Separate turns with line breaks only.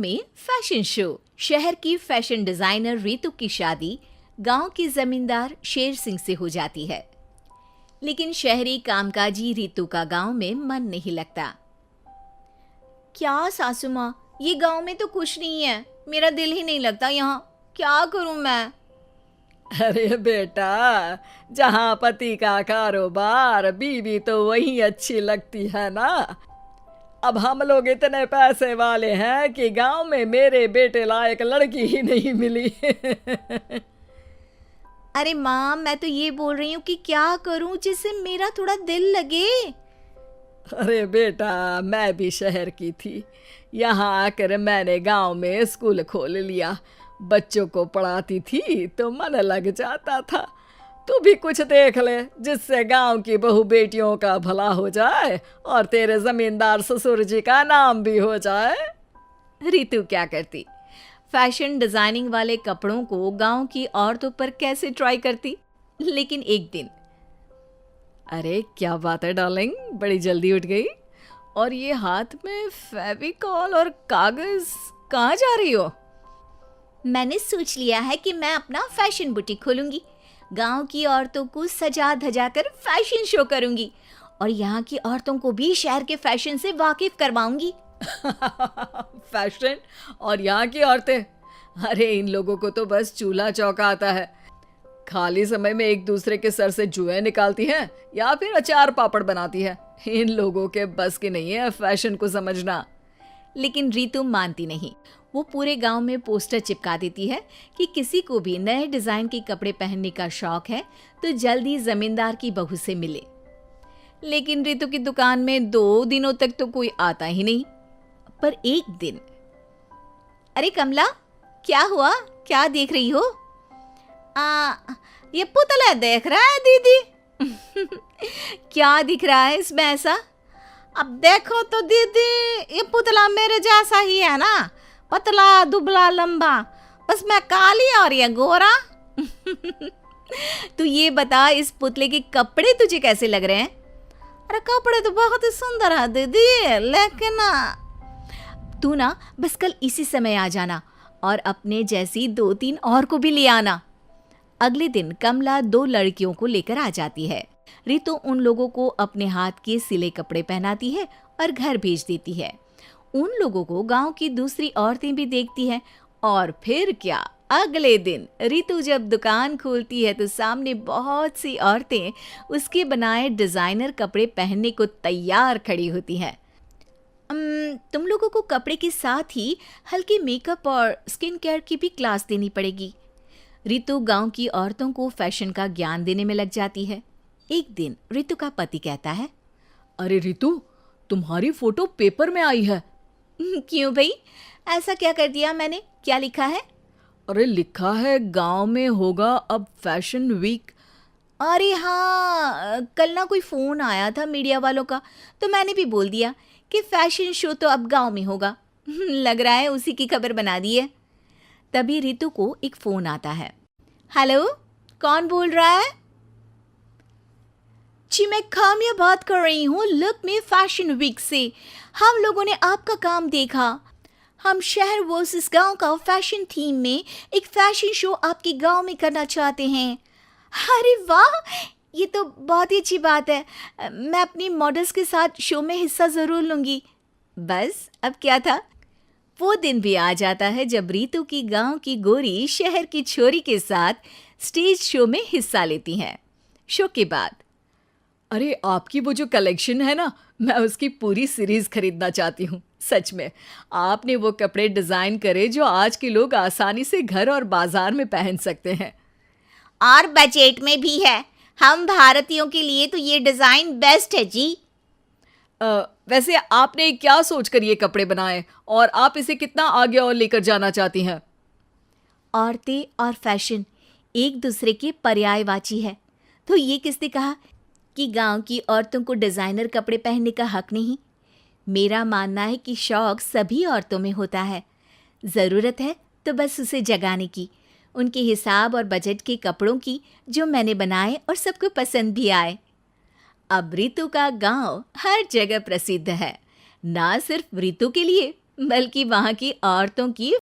में fashion show. शहर की फैशन डिजाइनर रितु की शादी गांव के जमींदार शेर सिंह से हो जाती है, लेकिन शहरी कामकाजी रितु का गांव में मन नहीं लगता। क्या सासू माँ, ये गांव में तो कुछ नहीं है, मेरा दिल ही नहीं लगता यहाँ, क्या करूं मैं?
अरे बेटा, जहाँ पति का कारोबार बीवी तो वही अच्छी लगती है ना। अब हम लोग इतने पैसे वाले हैं कि गांव में मेरे बेटे लायक लड़की ही नहीं मिली।
अरे माँ, मैं तो ये बोल रही हूँ कि क्या करूं जिससे मेरा थोड़ा दिल लगे।
अरे बेटा, मैं भी शहर की थी, यहाँ आकर मैंने गांव में स्कूल खोल लिया। बच्चों को पढ़ाती थी तो मन लग जाता था। तू भी कुछ देख ले जिससे गांव की बहू बेटियों का भला हो जाए और तेरे जमींदार ससुर जी का नाम भी हो जाए।
रितु क्या करती? फैशन डिजाइनिंग वाले कपड़ों को गांव की औरतों पर कैसे ट्राई करती। लेकिन एक दिन,
अरे क्या बात है डार्लिंग, बड़ी जल्दी उठ गई। और ये हाथ में फेविकॉल और कागज, कहाँ जा रही हो?
मैंने सोच लिया है कि मैं अपना फैशन बुटीक खोलूंगी। गांव की औरतों को सजा धजा कर फैशन शो करूंगी और यहाँ की औरतों को भी शहर के फैशन से वाकिफ करवाऊंगी।
फैशन और यहाँ की औरतें, अरे इन लोगों को तो बस चूल्हा चौका आता है। खाली समय में एक दूसरे के सर से जुएं निकालती हैं या फिर अचार पापड़ बनाती है। इन लोगों के बस की नहीं है फैशन को समझना।
लेकिन रितु मानती नहीं। वो पूरे गांव में पोस्टर चिपका देती है कि किसी को भी नए डिजाइन के कपड़े पहनने का शौक है तो जल्दी जमींदार की बहू से मिले। लेकिन रितु की दुकान में 2 दिनों तक तो कोई आता ही नहीं। पर एक दिन, अरे कमला, क्या हुआ? क्या देख रही हो? ये पुतला देख रहा है दीदी। क्या दिख रहा है इसमें ऐसा?
अब देखो तो दीदी, ये पुतला मेरे जैसा ही है ना, पतला दुबला लंबा, बस मैं काली और ये गोरा।
तू ये बता, इस पुतले के कपड़े तुझे कैसे लग रहे हैं?
अरे कपड़े तो बहुत ही सुंदर है दीदी, लेकिन
तू ना बस कल इसी समय आ जाना और अपने जैसी 2-3 और को भी ले आना। अगले दिन कमला 2 लड़कियों को लेकर आ जाती है। रितु उन लोगों को अपने हाथ के सिले कपड़े पहनाती है और घर भेज देती है। उन लोगों को गांव की दूसरी औरतें भी देखती हैं। और फिर क्या, अगले दिन रितु जब दुकान खोलती है तो सामने बहुत सी औरतें उसके बनाए डिजाइनर कपड़े पहनने को तैयार खड़ी होती हैं। तुम लोगों को कपड़े के साथ ही हल्के मेकअप और स्किन केयर की भी क्लास देनी पड़ेगी। रितु गांव की औरतों को फैशन का ज्ञान देने में लग जाती है। एक दिन रितु का पति कहता है,
अरे रितु, तुम्हारी फोटो पेपर में आई है।
क्यों भाई, ऐसा क्या कर दिया मैंने? क्या लिखा है?
अरे लिखा है गांव में होगा अब फैशन वीक।
अरे हाँ, कल ना कोई फोन आया था मीडिया वालों का, तो मैंने भी बोल दिया कि फैशन शो तो अब गांव में होगा। लग रहा है उसी की खबर बना दी है। तभी रितु को एक फोन आता है। हेलो, कौन बोल रहा है?
जी मैं खामिया बात कर रही हूँ लुक में फैशन वीक से। हम लोगों ने आपका काम देखा। हम शहर वर्सेस गांव का फैशन थीम में एक फैशन शो आपके गांव में करना चाहते हैं।
अरे वाह, ये तो बहुत ही अच्छी बात है। मैं अपनी मॉडल्स के साथ शो में हिस्सा ज़रूर लूँगी। बस अब क्या था, वो दिन भी आ जाता है जब रितु की गांव की गोरी शहर की छोरी के साथ स्टेज शो में हिस्सा लेती हैं। शो के बाद,
अरे आपकी वो जो कलेक्शन है ना, मैं उसकी पूरी सीरीज खरीदना चाहती हूँ। सच में आपने वो कपड़े डिजाइन करे जो आज के लोग आसानी से घर और बाजार में पहन सकते हैं
और बजट में भी है। हम भारतीयों के लिए तो ये डिजाइन बेस्ट है जी।
वैसे आपने क्या सोचकर ये कपड़े बनाए और आप इसे कितना आगे और लेकर जाना चाहती हैं?
औरतें और फैशन एक दूसरे के पर्यायवाची है। तो ये किसने कहा कि गांव की औरतों को डिजाइनर कपड़े पहनने का हक नहीं? मेरा मानना है कि शौक सभी औरतों में होता है। ज़रूरत है तो बस उसे जगाने की, उनके हिसाब और बजट के कपड़ों की, जो मैंने बनाए और सबको पसंद भी आए। अब रितु का गांव हर जगह प्रसिद्ध है, ना सिर्फ रितु के लिए बल्कि वहाँ की औरतों की